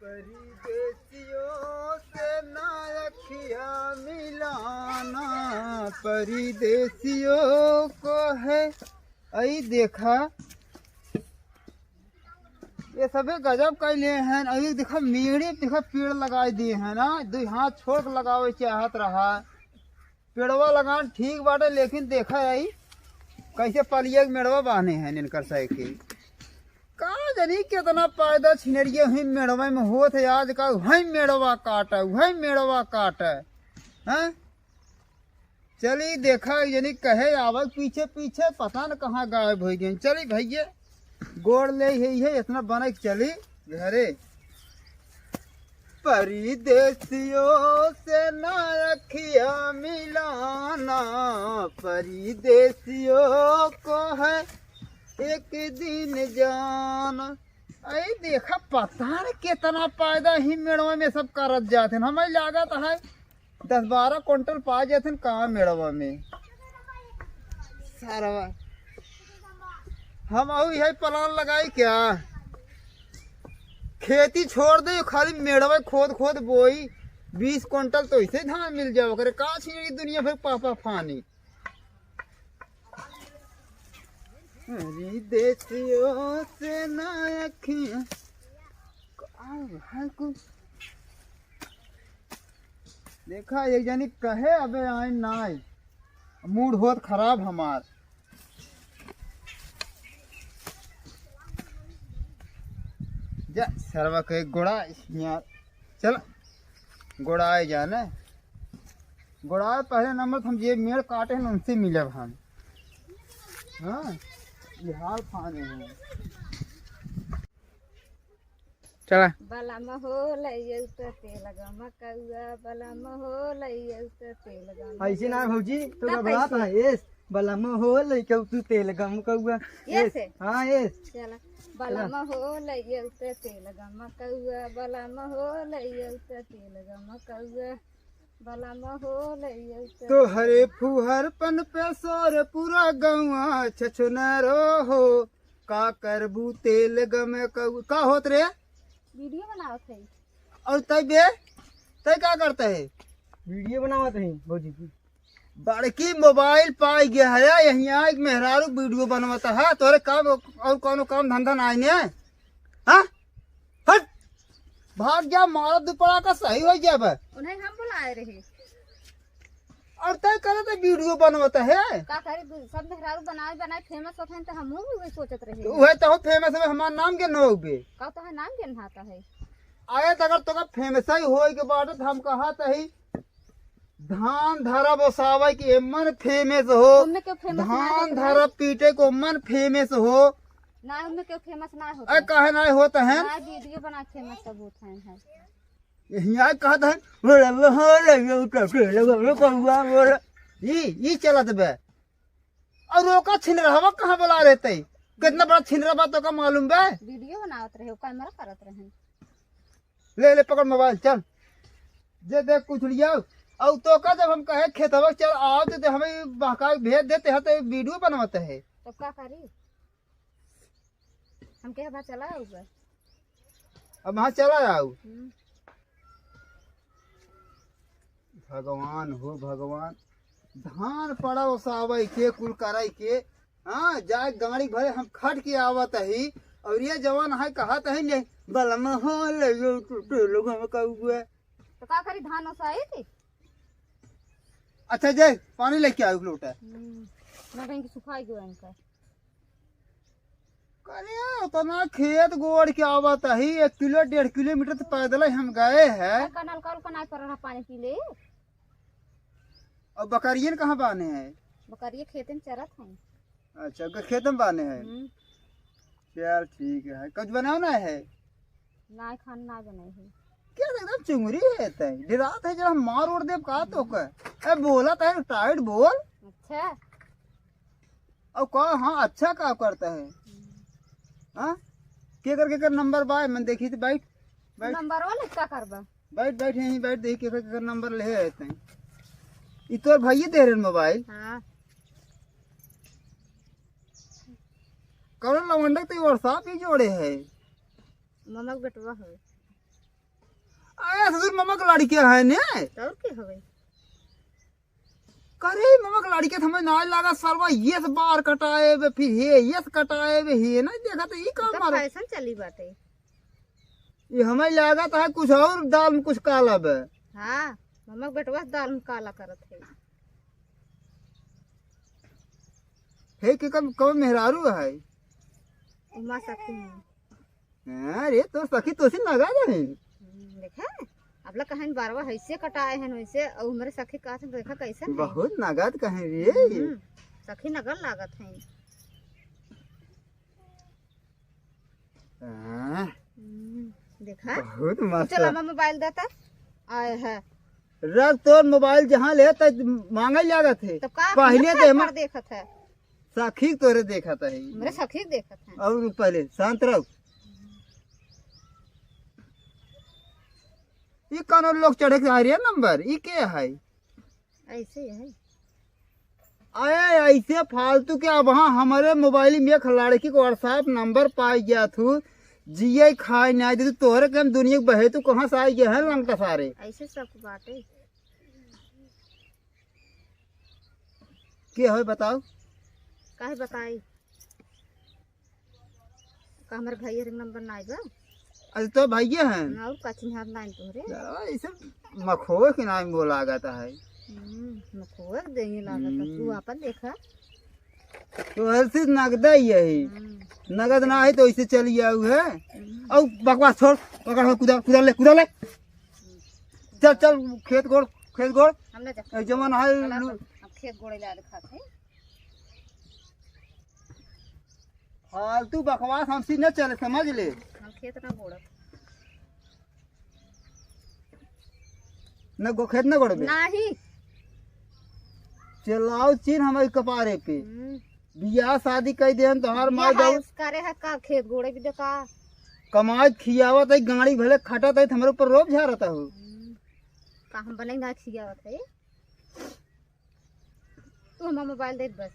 परदेसियों से ना अखिया मिलाना, परदेसियों को है। आई देखा ये सबे गजब कैले हैं। अभी देखा मेरे देखा पेड़ लगाए दिए हैं ना, दो हाथ छोड़ के लगावे चाहत रहा। पेड़वा लगान ठीक बाटे, लेकिन देखा आई कैसे पलिया मेड़वा बांधे हैं इनकर साइकिल। का जानी कितना पैदा छिनरिए वही मेड़वा में होत है। आज का वही मेड़वा काटा, वही मेड़वा काटा है। चली देखा जानी कहे आवक पीछे पीछे पता न कहाँ गायब हो गई। चली भैया गोड़ ले ही है इतना बना के चली घरे। परदेसियों से ना अखिया मिलाना, परदेसियों को है एक दिन जाना। अरे देखा पता नहीं कितना पैदा ही मेड़वा में सब करत जाते। हमें लागत है 10-12 क्विंटल पा जाते कहाँ मेड़वा में सारा। हम अभी है प्लान लगाई क्या खेती छोड़ दे, खाली मेड़वा खोद खोद बोई 20 क्विंटल तो इसे धान मिल जाओ करे। का छीनी दुनिया भर पापा फानी। परदेसियों से ना अखियां देखा एक जानी कहे अबे आए ना आए, मूड होत खराब हमार। जा सरवा के गोड़ा यार चल गोड़ाए जाना। गोड़ाए पहले नंबर हम ये मेड़ काटे हैं उनसे मिले हम। हाँ ये हाल फाने हैं। चला बलम हो लइयौ त तेल गमकौआ, बलम हो लइयौ त तेल गमकौआ। ऐसे ना भौजी तो घबरात है। एस बलम हो लइकौ तू तेल गमकौआ। ये से हाँ एस चला बलम हो लइयौ त तेल गमकौआ, बलम हो लइयौ त तेल गमकौआ, बलम हो लइयौ त। तो हरे फुहरपन पे सोर पूरा गौआ छछुनरो हो, का करबू तेल गम का होत रे। वीडियो बनावत है। और तय बे तय क्या करता है। वीडियो बनावत है भौजी की। बड़की मोबाइल पाई गया है यहाँ एक मेहरारू वीडियो बनवाता है। तोरे काम और कोनो काम धंधा नहीं है। हाँ हट भाग जा, मारा दुपड़ा का सही हो जाए। उन्हें हम बुलाए रहे और तय करे तो वीडियो बनवाता है। का करे सब मेहरारू बनाए बनाए फेमस होते हैं तो हम भी वही सोचत रहे। वह तो फेमस है, हमारा नाम के न हो बे। का तो है नाम के नहाता है। आए तो अगर तो फेमस ही हो के बाद हम कहा ही धान धरा बसावे की मन फेमस हो, उनमें क्यों फेमस धान धरा पीटे को मन फेमस हो। ना उनमें क्यों फेमस ना होता अरे कहे नहीं होता है। ना वीडियो बना फेमस सब होते हैं। यहाँ कहता है ये चलत बे। और रोका छिनरा कहाँ बोला रहते। कितना बड़ा छिनरा बात तो का मालूम बे। वीडियो बनावत रहे कैमरा करत रहे। ले ले पकड़ मोबाइल चल जे देख कुछ लिया। और तो का जब हम कहे खेतवा चल आओ तो हमें बहका भेज देते हैं तो वीडियो बनवाते हैं। तो क्या करी हम के बात चला होगा। अब वहाँ चला जाओ। भगवान हो भगवान, धान पड़ा ओसावे के कुल कराई के। हाँ जाए गाड़ी भरे हम खट के आवत ही। और ये जवान है कहा तो है नहीं बलम हो लोग हम कहुए। तो क्या करी धान ओसाई थी। अच्छा जाए पानी लेके आओ लोटा। मैं कहीं सुखाई गयो इनका। करे उतना खेत गोड़ के आवत ही 1 किलो 1.5 किलोमीटर तो पैदल ही हम गए हैं। कनाल कल कनाल पर रहा पानी पी ले। और बकरियन कहाँ बाने हैं। बकरिया खेत में चरत हैं। अच्छा खेत में बाने हैं। चल ठीक है कुछ बनाओ ना है। ना खान ना बनाई है क्या एकदम चुंगरी है तय डिरात है जब हम मार उड़ दे का तो का ए बोला तय टाइट बोल। अच्छा और कहा हाँ अच्छा का करता है। हाँ के कर नंबर बाय मैं देखी थी। बैठ बैठ नंबर वाले क्या करबा। बैठ बैठ यहीं बैठ देखी के नंबर ले आते हैं। ये तो भैया दे रहे मोबाइल। हाँ कौन लवंडक तो व्हाट्सएप ही जोड़े है। ममक बेटवा है। ससुर मामा के लड़के है ने और के हवे करे मामा के लड़के हमें ना लगा सरवा ये से बार कटाए बे फिर हे ये से कटाए बे हे ना देखा तो ये काम तो मारो फैशन चली बाटे। ये हमें लागत है कुछ और दाल में कुछ काला बे हाँ मम्मा बेटवा दाल में काला करत है। हे के कब मेहरारू है उमा सखी में अरे तो सखी तो सी लगा दे देखा अब ला कहन बारवा ऐसे कटाए हैं वैसे और हमारे सखी का देखा कैसे है। बहुत नगद कहे रे सखी नगर लागत है। देखा बहुत मस्त चलो मैं मोबाइल देता आए है रख तो मोबाइल जहाँ ले तब मांगे लागत है तो का पहले तो हम देखत है सखी तोरे देखा था मेरे सखी देखत है। और पहले शांत रहो ये कौन लोग चढ़े के आ रही है नंबर ये क्या है ऐसे ही है। अरे ऐसे फालतू के अब हाँ हमारे मोबाइल में एक लड़की को व्हाट्सएप नंबर पाई गया थू जिये खाए नहीं दे तोहरे के हम दुनिया बहे तू कहाँ से आई गए हैं लंगटा सारे ऐसे सब बातें क्या है बताओ काहे बताई का हमारे भैया रे नंबर ना आइबा अरे तो भैया हैं और का चिन्हार नाइन तोहरे ऐसे मखोए के नाम बोला जाता है मखोए देंगे लागत तू अपन देखा तो हर चीज नगद ही यही नगद ना है तो ऐसे चली आऊ है और बकवास छोड़ पकड़ कुदा ले चल चल खेत गोड़ हमने जा जमन है अब खेत गोड़े ला दिखाते फालतू बकवास हमसे न चले समझ ले हम खेत ना गोड़ब न खेत न गोड़बे नहीं चलाओ चीन हमारे कपारे पे बियाह शादी कई देन तोहार माँ दो करे है का खेत गोड़े भी देखा कमाई खियावत है गाड़ी भले खटत है हमारे ऊपर रोब झारता हो का हम बने ना खियावत है तू हम मोबाइल दे बस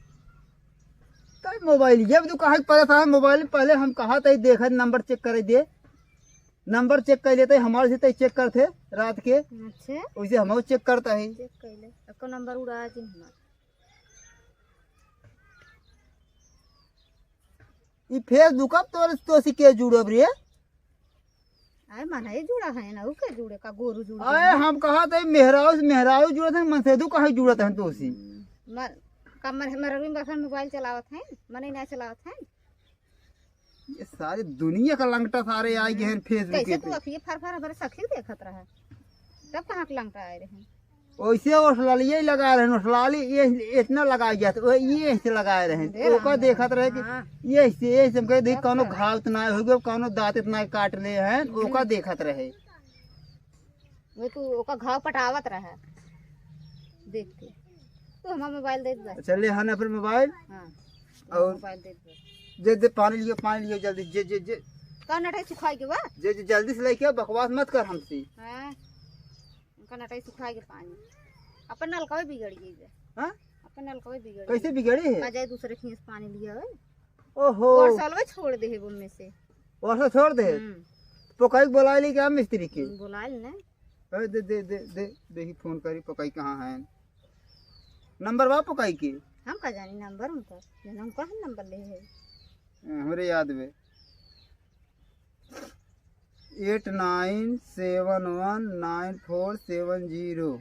तो मोबाइल ये भी तो कहा पता था मोबाइल पहले हम कहा था देखा नंबर चेक करे दे नंबर चेक कर लेते हमारे से चेक करते रात के अच्छा वैसे हम चेक करता है चेक कर ले आपका नंबर उड़ा जी हमारा ये फेसबुक अब तो सी के जुड़ब रे आए माना ये जुड़ा है ना वो क्या जुड़े का गोरू जुड़े अरे हम कहा था मेहरारू जुड़त है मनसेदू कहा जुड़त है तो सी मर कमर हमारा रूम बसन मोबाइल चलावत है मने ना चलावत है ये सारी दुनिया का लंगटा सारे आ गए हैं फेसबुक कैसे पे तू अखिए फर फर हमारे सखी देखत रहा तब कहाँ के लंगटा आए रहे वैसे ओसलाली यही लगा रहे हैं ओसलाली ये इतना लगाई जाते वो ये ऐसे लगाए रहे हैं ओका देखत रहे कि ये ऐसे हम कहे देख कौनो घाव तो ना हो गए कौनो दांत इतना काट ले हैं ओका देखत रहे वो तू ओका घाव पटावत रहा देख के तू हमारा मोबाइल दे दे चले हन अपन मोबाइल हाँ और मोबाइल दे जे पानी लियो जल्दी जे का नटाई सुखाई के बा जे जल्दी से लेके बकवास मत कर हमसे हां उनका नटाई सुखाई के पानी अपन नलका भी बिगड़ गई है हां अपन नलका भी बिगड़ कैसे बिगड़ी है जाए दूसरे खेत पानी लिया है ओहो और सालवा छोड़ दे है वो में से वर्षा छोड़ दे पकाई बोला ली क्या मिस्त्री के बोलाल ना दे दे दे दे देखी फोन करी पकाई कहाँ है नंबर बा पकाई के हम का जानी नंबर उनका हम कहाँ नंबर ले है हमरे याद में 89719470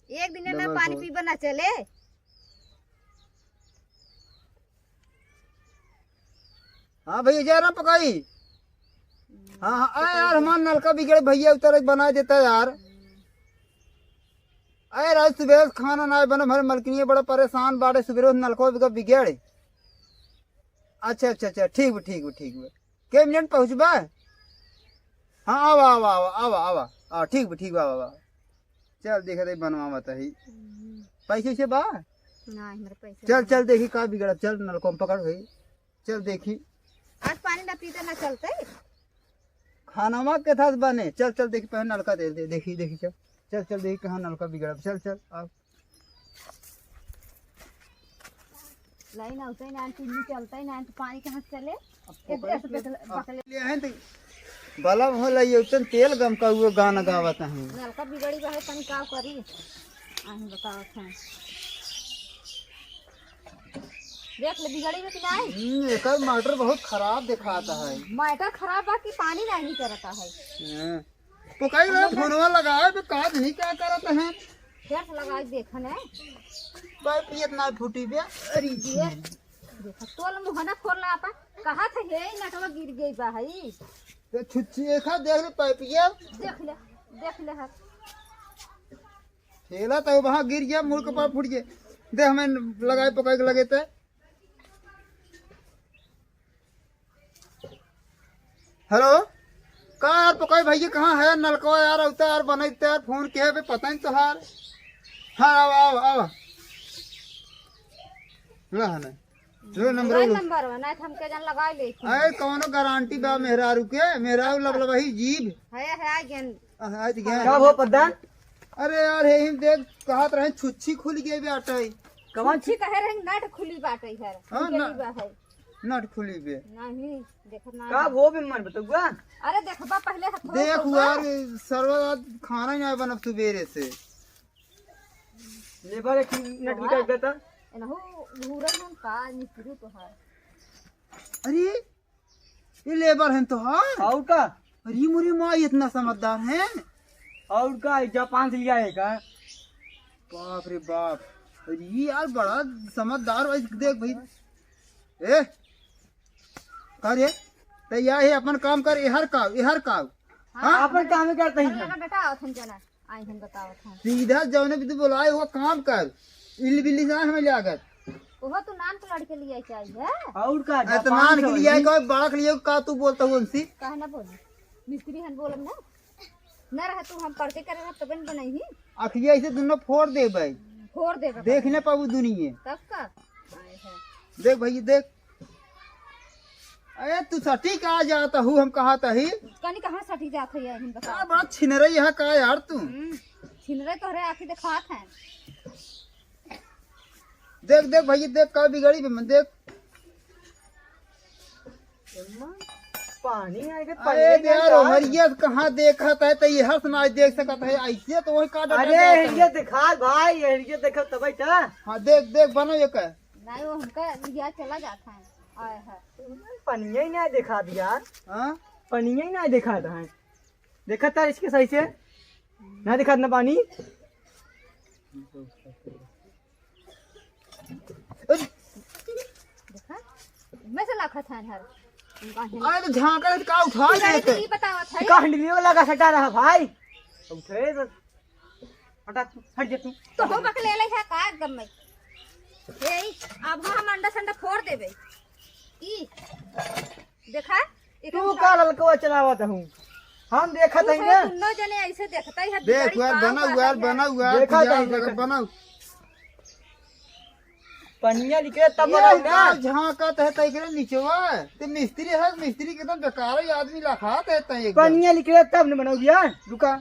एक दिन में पानी पीबा ना चले हाँ भैया जा रहा पकाई हाँ हाँ अरे यार हमारा नलका बिगड़े भैया उतर बना देता यार अरे रात सुबह खाना ना बना हमारे मलकिनी बड़ा परेशान बाड़े सुबह नलका बिगड़े अच्छा ठीक है के मिनट पहुँचबा हाँ आवा ठीक बा चल देखे दे बनवा बता ही पैसे से बा ना मेरे पैसे चल देखी का बिगड़ा चल नलको पकड़ भाई चल देखी आज पानी ना पीते ना चलते खाना के था बने चल देखी पहले नलका दे देखी चल देखी कहाँ नलका बिगड़ा चल आप लाइन आते ना चुन्नी चलता है ना तो पानी कहाँ से चले बलम हो लई उतन तेल गम का हुआ गाना गावत हैं। नलका बिगड़ी बा है तनी का करी आही बतावत हैं। देख ले बिगड़ी में कि नहीं एकर मटर बहुत खराब दिखाता है। मटर खराब बा कि पानी नहीं करता है। तो कई लोग फोनवा लगाए तो काज नहीं क्या करत हैं। फिर से लगा देखन है पाइप इतना फूटी बे। अरे ये देखो तोल मुहना खोल ला अपन कहा था हे नटवा गिर गई बा है। तो छुच्ची एखा देख ले पाइप ये देख ले हाथ ठेला तो वहां गिर गया मुड़ के पार फूट गया। देख हमें लगाए पकाए के लगे थे। हेलो कहाँ यार पकाई भैया कहाँ है नलका यार उतर यार बनते यार फोन के है पता नहीं तोहार। हाँ आओ आओ आओ ला है ना जो नंबर नंबर नहीं हमके जन लगा ले अरे कौनो गारंटी बा मेहरारू के मेहरारू लबलबही जीभ है गेन आज गया क्या हो प्रधान? अरे यार हे हिम देख कहत रहे छुच्छी खुल गई बेटा कवन छी कहे रहे नट खुली बाटे है हाँ, गेली नट। बा है नट खुली बे नहीं देखो ना का हो भी मन बतुआ? अरे देखबा पहले हाथ देख यार सर्व खाना ही नहीं बनब सुबेरे से। लेबर एक मिनट भी कर देता। एनहु घूरन हम का मिस्त्री तो है। अरे ये लेबर हैं तो हाँ और का अरे मुरी माँ इतना समझदार हैं। और का जापान से लिया है का? बाप रे बाप अरे यार बड़ा समझदार है। देख भाई ए कर ये तो यह है अपन काम कर इहर का हाँ अपन काम ही करते हैं। ना बेटा अथन जना आई हम बतावत हूं सीधा जौने भी तू बुलाए वो काम कर इल्ली बिल्ली से हमें लागत ओहो तू नाम के लड़के लिए चाहिए और का इतना के लिए कोई बड़ा के लिए का तू बोलता हूँ उनसे कहे ना बोली मिस्त्री हन बोलम ना रह तू हम पढ़ते करे रह तबन बनई ही अखिया ऐसे दोनों फोड़ दे भाई फोड़ दे देख न पाबू दुनिया तब का आए है देख भाई देख अरे तू सटीक आ जाता हूँ हम कहा था ही कनी कहां सटी जात है हम बता क्या बड़ा छिन रही है का यार तू छिनरे तोहरे आंखी दिखात हैं देख देख भाई देख का बिगड़ी भी देख पानी आएगा अरे यार हरिया कहाँ देखा है तो ये हर्ष ना देख सकता है ऐसे तो वही काट अरे ये दिखा भाई ये देखो तब बेटा। हाँ देख देख बनो ये का नहीं वो हमका लिया चला जाता है आए है पनिया ही नहीं दिखा दिया यार। हाँ पनिया ही नहीं दिखा था है। देखा था इसके सही से ना दिखा ना पानी। देखा मैं से लाखा था हर अरे तो झांका का उठा देते नहीं बतावत है कांडलियों लगा सटा रहा भाई। उठे तो हटा तू हट जा तू। तो हो बक ले ले है का गम में ए अब हम अंडा संडा फोड़ देबे ई देखा एक तू का ललकवा चलावत हूँ हम देखत है ना। दोनों जने ऐसे देखता है देख यार बना हुआ देखा था, देखा। बना पनिया निकले तब बनाऊ ना। झांकत है तैकरे नीचवा ते मिस्त्री है मिस्त्री के तो बेकार ही आदमी लखात है तै एकदम पनिया निकले तब न बनाऊ यार। रुका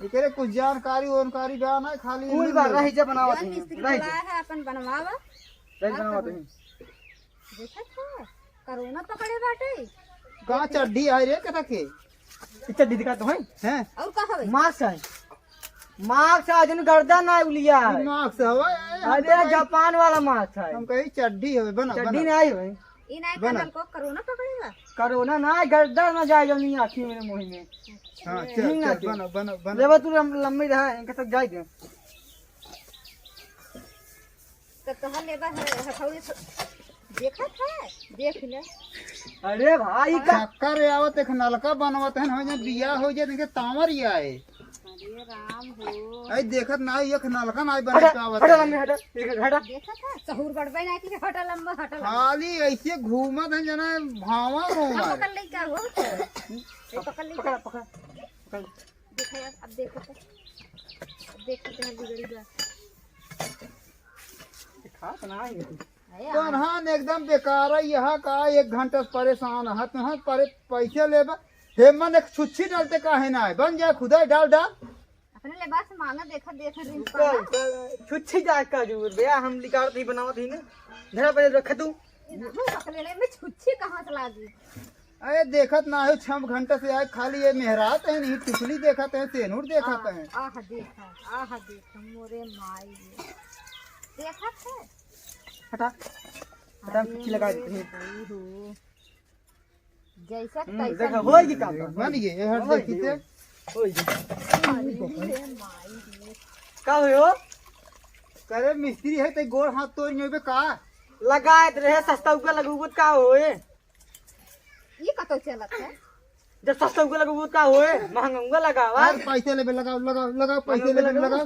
एकरे कुछ जानकारी वनकारी बयान है खाली फूल बार रही जा बनावत जौन है मिस्त्री रही बुलाया है अपन बनवावा जा बनावत है। देखा था कोरोना पकड़े बाटे का चड्डी है रे कथा के इतना दिखा तो है हैं और का हवे मार्क्स है मार्क्स आजन गर्दा ना उलिया है। दिमाग से हवा अरे जापान वाला मार्क्स है। हम कही चड्डी है बना चड्डी बना नहीं है ई नहीं बना। कनल को कोरोना पकड़ेगा कोरोना ना गर्दा ना जाए जब नहीं आखी मेरे मुंह में। हां चल चल बना बना बना लेवा तू लंबी रहा इनके तक जाए दे। तो तोहर लेबा है हथौड़ी देखा था देख ले अरे भाई का चक्कर आवत एक नलका बनवत है हो जा बिया हो जा इनके तामर ही आए अरे राम हो आई देखत ना एक नलका ना बन हटा पावत हटा लंबी हटा एक हटा। देखा था सहूर गड़बे ना कि हटा लंबा खाली ऐसे घूमत है जना भावा अब घूमत पकड़ ले क्या हो ये पकड़ ले पकड़ पकड़ देखा यार अब देखो तो अब देखो तो बिगड़ी जा दिखा तो ना है तू। अरे कन्हान एकदम बेकार है यहाँ का 1 घंटा से परेशान है तुहाँ पर पैसे लेबा हेमन एक छुच्छी डालते काहे ना है बन जाए खुदा डाल डाल अपने लिबास मांगा देखा देखा रिंग चल चल छुच्छी जा का जूर बे हम लिकार ही बनावत ही ना धरा पे रख तू। पकड़ ले में छुच्छी कहां से लागी अरे देखत ना है 6 घंटे से आए खाली ये मेहरात है नहीं टुकली देखत है सेनूर देखत है। आह देखा मोरे माई देखत है। हटा हटा खिची लगा देते हैं। भाई हो जैसा देखा तैसा होएगी काम बन गए हट देखी थे। होएगी अरे माई रे। का होयो करे मिस्त्री है ते गोड़ हाथ तोड़ नहीं बे का लगाए रहे सस्ता उका लगुबुत का होए ये कतो चलत है। जब सस्ता उका लगुबुत का होए महंगा उका लगावा यार पैसे ले बे लगाओ लगाओ लगाओ पैसे ले बे लगाओ।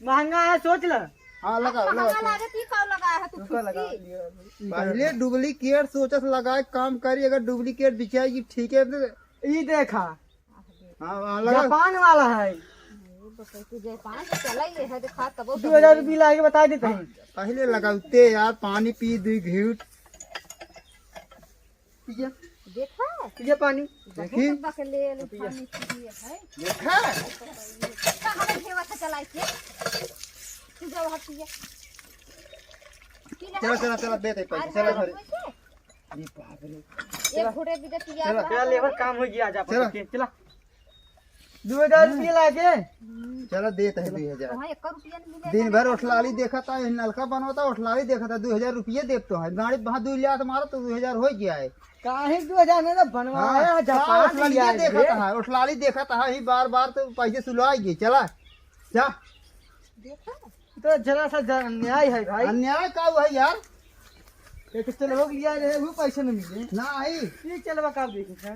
महंगा है सोच ल हाँ लगाओ महंगा लगाओ लागे ती का लगाया है तू उका लगा फुसकी। दिया पहले डुप्लीकेट सोचत लगाए काम करी अगर डुप्लीकेट बिछाएगी ठीक है तो ई देखा हाँ हाँ लगा जापान वाला है तू जापान से चला ये है देखा तब 2000 रुपये लाके बता देते हैं पहले लगाते यार पानी पी 2 घूट पिए देखा पिए पानी देखी बक ले ले पानी पिए है। देखा का हमें घेवा से चलाई के तू जाओ हट पिए चलो चलो चलो दे दे पैसे चलो घर ये बाप रे एक घोड़े भी दे पिया चलो, तेरा लेबर काम हो गया जा चलो। चला 2000 रुपये लाके चलो देते है 2000 वहां 1 रुपया नहीं मिले। दिन भर उठलाली देखा था नलका बनवाता उठलाली देखा था 2000 रुपये देखते है गाड़ी वहाँ 2 लिया मारो तो 2000 हो गया है। काहे 2000 में ना बनवाया हाँ, जापान उठलाली लिया देखा था उठलाली देखा था ही बार बार तो पैसे सुलवाएगी चला जा देखा तो जरा सा अन्याय है भाई अन्याय का हुआ है यार एक चलो लोग लिया रहे वो पैसे नहीं मिले ना आई ये चलवा का देखे